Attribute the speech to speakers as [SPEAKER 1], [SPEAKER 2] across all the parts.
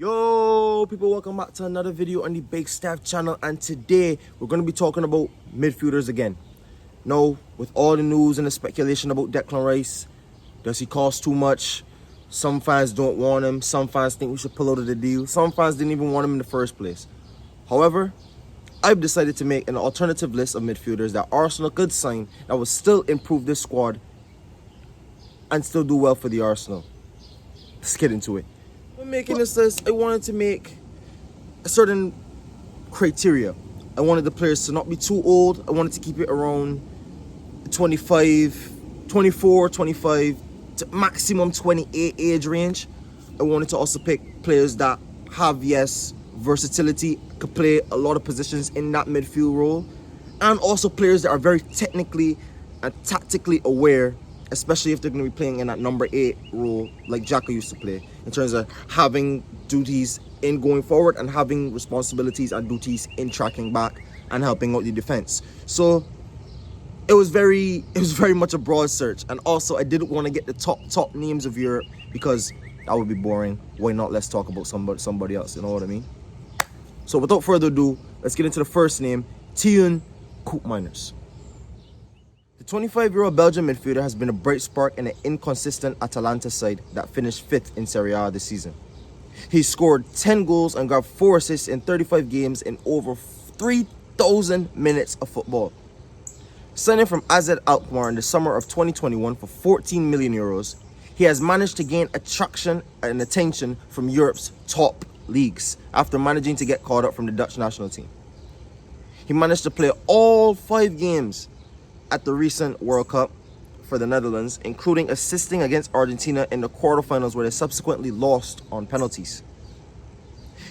[SPEAKER 1] Yo people, welcome back to another video on the Big Staff channel, and today we're going to be talking about midfielders again. Now, with all the news and the speculation about Declan Rice, does he cost too much? Some fans don't want him, some fans think we should pull out of the deal, some fans didn't even want him in the first place. However, I've decided to make an alternative list of midfielders that Arsenal could sign that will still improve this squad and still do well for the Arsenal. Let's get into it. When making this list, I wanted to make a certain criteria. I wanted the players to not be too old. I wanted to keep it around 24, 25 to maximum 28 age range. I wanted to also pick players that have, yes, versatility, could play a lot of positions in that midfield role, and also players that are very technically and tactically aware, especially if they're going to be playing in that number 8 role like Xhaka used to play, in terms of having duties in going forward and having responsibilities and duties in tracking back and helping out the defense. So it was very much a broad search, and also I didn't want to get the top names of Europe because that would be boring. Why not? Let's talk about somebody else, you know what I mean? So without further ado, let's get into the first name, Declan Rice. The 25-year-old Belgian midfielder has been a bright spark in an inconsistent Atalanta side that finished 5th in Serie A this season. He scored 10 goals and got 4 assists in 35 games in over 3,000 minutes of football. Signing from AZ Alkmaar in the summer of 2021 for 14 million euros, he has managed to gain attraction and attention from Europe's top leagues after managing to get called up from the Dutch national team. He managed to play all 5 games at the recent World Cup for the Netherlands, including assisting against Argentina in the quarterfinals where they subsequently lost on penalties.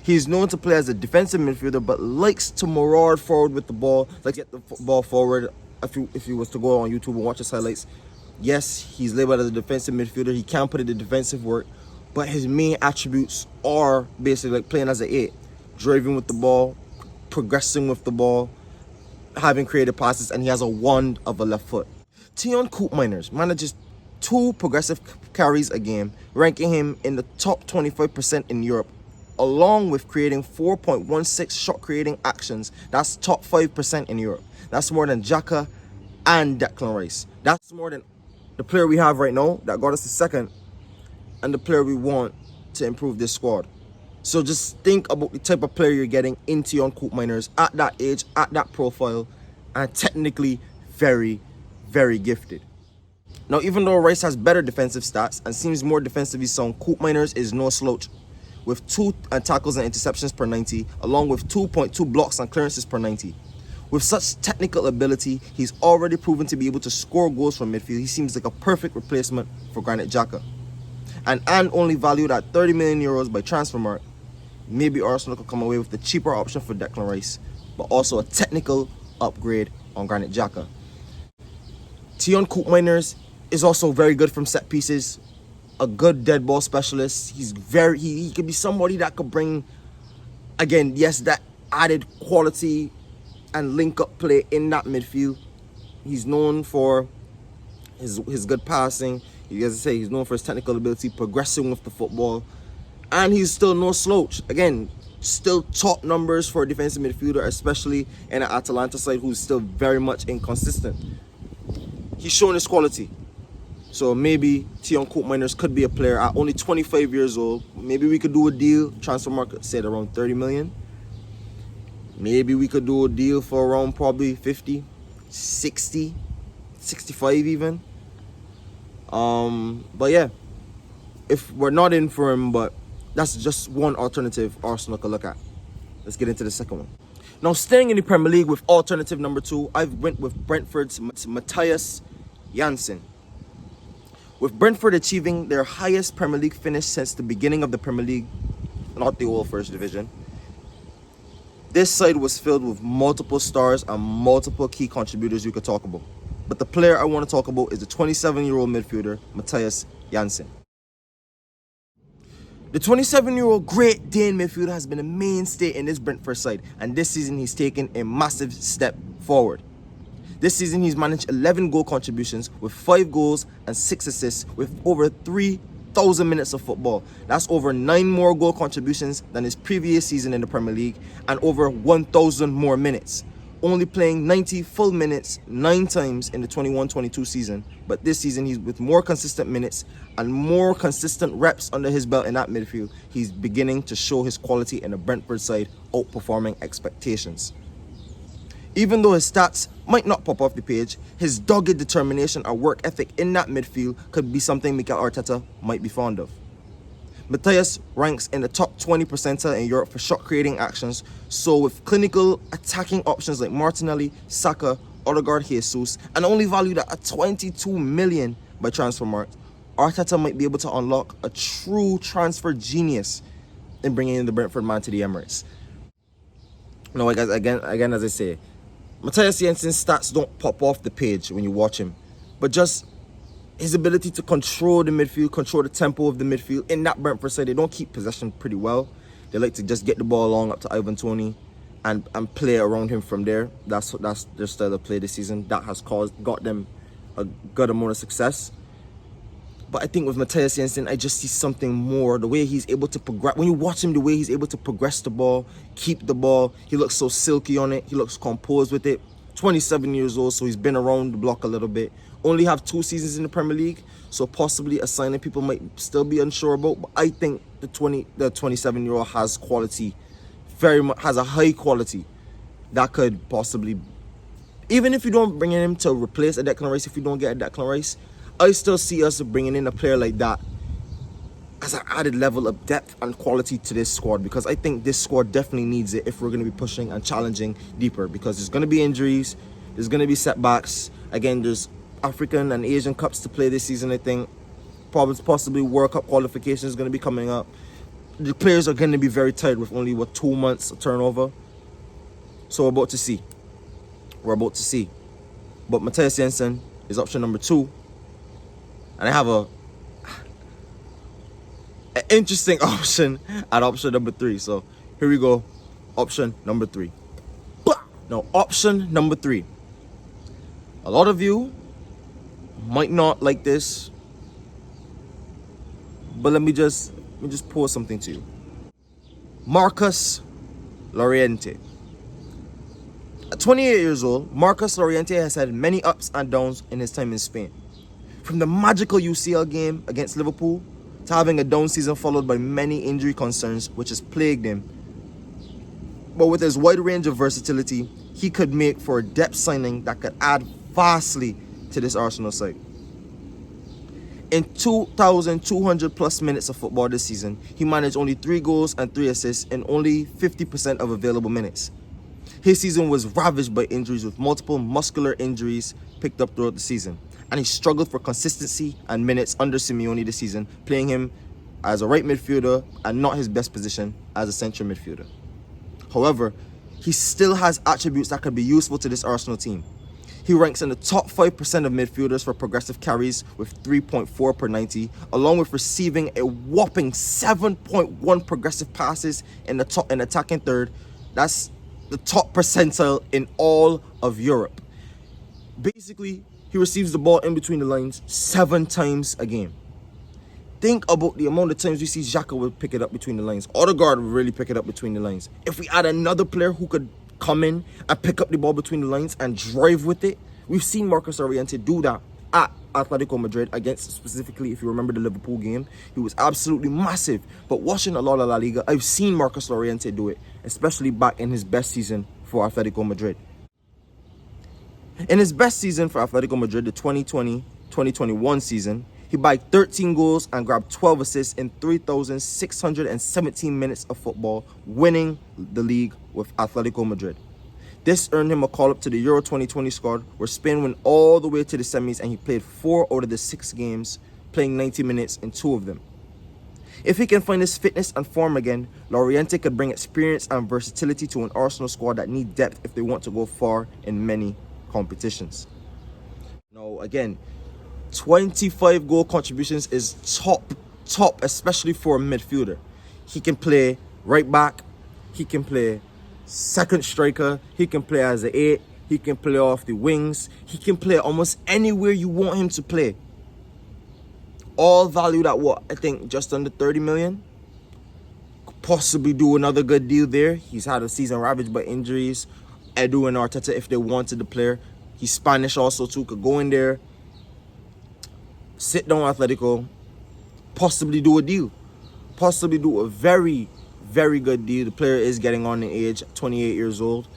[SPEAKER 1] He is known to play as a defensive midfielder but likes to maraud forward with the ball, like get the ball forward. If you was to go on YouTube and watch his highlights, yes, he's labeled as a defensive midfielder. He can put in the defensive work, but his main attributes are basically like playing as an 8, driving with the ball, progressing with the ball, having creative passes, and he has a wand of a left foot. Declan Rice manages 2 progressive carries a game, ranking him in the top 25% in Europe, along with creating 4.16 shot creating actions. That's top 5% in Europe. That's more than Xhaka and Declan Rice. That's more than the player we have right now that got us to 2nd and the player we want to improve this squad. So just think about the type of player you're getting in Declan Rice at that age, at that profile, and technically very, very gifted. Now, even though Rice has better defensive stats and seems more defensively sound, Rice is no slouch, with 2 tackles and interceptions per 90, along with 2.2 blocks and clearances per 90. With such technical ability, he's already proven to be able to score goals from midfield. He seems like a perfect replacement for Granit Xhaka. And only valued at 30 million euros by Transfermarkt, maybe Arsenal could come away with the cheaper option for Declan Rice, but also a technical upgrade on Granit Xhaka. Declan Rice is also very good from set pieces, a good dead ball specialist. He could be somebody that could bring, again, yes, that added quality and link up play in that midfield. He's known for his good passing. As I say, he's known for his technical ability, progressing with the football, and he's still no slouch. Again, still top numbers for a defensive midfielder, especially in an Atalanta side who's still very much inconsistent. He's shown his quality. So maybe Declan Rice could be a player at only 25 years old. Maybe we could do a deal. Transfermarkt said around 30 million. Maybe we could do a deal for around probably 50, 60, 65 even. But yeah, if we're not in for him, but that's just one alternative Arsenal could look at. Let's get into the second one. Now, staying in the Premier League with alternative number 2, I went with Brentford's Matthias Jansen. With Brentford achieving their highest Premier League finish since the beginning of the Premier League, not the old First Division, this side was filled with multiple stars and multiple key contributors you could talk about. But the player I want to talk about is the 27-year-old midfielder, Matthias Jansen. The 27-year-old Great Dane midfielder has been a mainstay in this Brentford side, and this season he's taken a massive step forward. This season he's managed 11 goal contributions with 5 goals and 6 assists with over 3 1,000 minutes of football. That's over 9 more goal contributions than his previous season in the Premier League and over 1,000 more minutes. Only playing 90 full minutes 9 times in the 21-22 season, but this season he's with more consistent minutes and more consistent reps under his belt in that midfield. He's beginning to show his quality in the Brentford side, outperforming expectations. Even though his stats might not pop off the page, his dogged determination and work ethic in that midfield could be something Mikel Arteta might be fond of. Matthias ranks in the top 20 percentile in Europe for shot creating actions, so with clinical attacking options like Martinelli, Saka, Odegaard, Jesus, and only valued at 22 million by Transfermarkt, Arteta might be able to unlock a true transfer genius in bringing in the Brentford man to the Emirates. No, guys, again, as I say, Matthias Jensen's stats don't pop off the page when you watch him, but just his ability to control the midfield, control the tempo of the midfield. In that Brentford side, they don't keep possession pretty well. They like to just get the ball along up to Ivan Toney and play around him from there. That's their style of play this season. That has got them a good amount of success. But I think with Matthias Jensen, I just see something more. The way he's able to progress. When you watch him, the way he's able to progress the ball, keep the ball. He looks so silky on it. He looks composed with it. 27 years old, so he's been around the block a little bit. Only have 2 seasons in the Premier League, so possibly a signing people might still be unsure about. But I think the 27-year-old has quality, very much has a high quality that could possibly, even if you don't bring in him to replace a Declan Rice, if you don't get a Declan Rice, I still see us bringing in a player like that as an added level of depth and quality to this squad, because I think this squad definitely needs it if we're going to be pushing and challenging deeper, because there's going to be injuries, there's going to be setbacks. Again, there's African and Asian Cups to play this season, I think. Possibly World Cup qualifications is going to be coming up. The players are going to be very tired with only, 2 months of turnover. So we're about to see. But Matthias Jensen is option number 2. And I have an interesting option at option number 3. So here we go. Option number 3. Now, option number 3. A lot of you might not like this, but let me just pose something to you. Marcus Llorente. At 28 years old, Marcus Llorente has had many ups and downs in his time in Spain. From the magical UCL game against Liverpool to having a down season followed by many injury concerns which has plagued him. But with his wide range of versatility, he could make for a depth signing that could add vastly to this Arsenal side. In 2,200 plus minutes of football this season, he managed only 3 goals and 3 assists in only 50% of available minutes. His season was ravaged by injuries, with multiple muscular injuries picked up throughout the season, and he struggled for consistency and minutes under Simeone this season, playing him as a right midfielder and not his best position as a central midfielder. However, he still has attributes that could be useful to this Arsenal team. He ranks in the top 5% of midfielders for progressive carries with 3.4 per 90, along with receiving a whopping 7.1 progressive passes in the top and attacking third. That's the top percentile in all of Europe. Basically, he receives the ball in between the lines 7 times a game. Think about the amount of times we see Xhaka will pick it up between the lines. Odegaard will really pick it up between the lines. If we add another player who could come in and pick up the ball between the lines and drive with it, we've seen Marcus Llorente do that at Atletico Madrid against, specifically, if you remember the Liverpool game, he was absolutely massive. But watching a lot of La Liga, I've seen Marcus Llorente do it, especially back in his best season for Atletico Madrid. In his best season for Atletico Madrid, the 2020-2021 season, he bagged 13 goals and grabbed 12 assists in 3,617 minutes of football, winning the league with Atletico Madrid. This earned him a call-up to the Euro 2020 squad, where Spain went all the way to the semis, and he played 4 out of the 6 games, playing 90 minutes in 2 of them. If he can find his fitness and form again, Llorente could bring experience and versatility to an Arsenal squad that need depth if they want to go far in many competitions. Now, again, 25 goal contributions is top, especially for a midfielder. He can play right back, he can play second striker, he can play as an 8, he can play off the wings, he can play almost anywhere you want him to play. all valued at what? I think just under 30 million. Could possibly do another good deal there. He's had a season ravaged by injuries. Edu and Arteta, if they wanted the player. He's Spanish also too. Could go in there, sit down Atletico, possibly do a deal. Possibly do a very, very good deal. The player is getting on in age, 28 years old.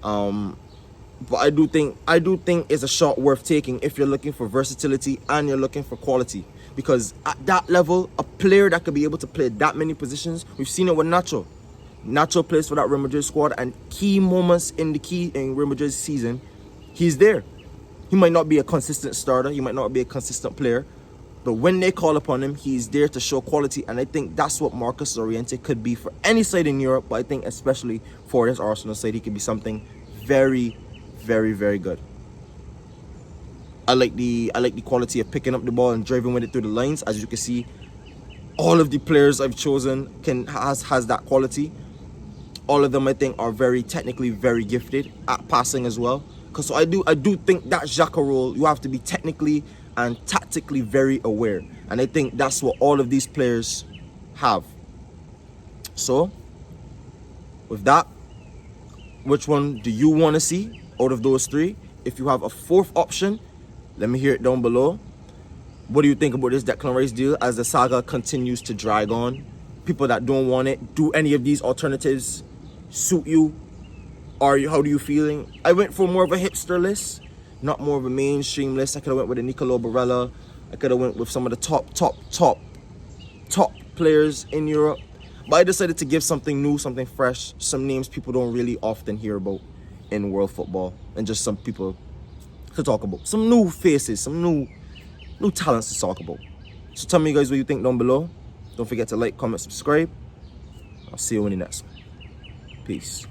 [SPEAKER 1] But I do think it's a shot worth taking if you're looking for versatility and you're looking for quality. Because at that level, a player that could be able to play that many positions, we've seen it with Nacho. Nacho plays for that Real Madrid squad, and key moments in Real Madrid's season, he's there. He might not be a consistent starter, he might not be a consistent player, but when they call upon him, he's there to show quality. And I think that's what Marcus Llorente could be for any side in Europe, but I think especially for this Arsenal side, he could be something very, very, very good. I like the quality of picking up the ball and driving with it through the lines. As you can see, all of the players I've chosen has that quality. All of them, I think, are very technically very gifted at passing as well. Because so I do think that Xhaka role, you have to be technically and tactically very aware. And I think that's what all of these players have. So, with that, which one do you want to see out of those three? If you have a fourth option, let me hear it down below. What do you think about this Declan Rice deal as the saga continues to drag on? People that don't want it, do any of these alternatives suit you? How do you feeling? I went for more of a hipster list, not more of a mainstream list. I could have went with a Nicolo Barella. I could have went with some of the top players in Europe. But I decided to give something new, something fresh, some names people don't really often hear about in world football, and just some people to talk about. Some new faces, some new talents to talk about. So tell me guys what you think down below. Don't forget to like, comment, subscribe. I'll see you in the next one. Peace.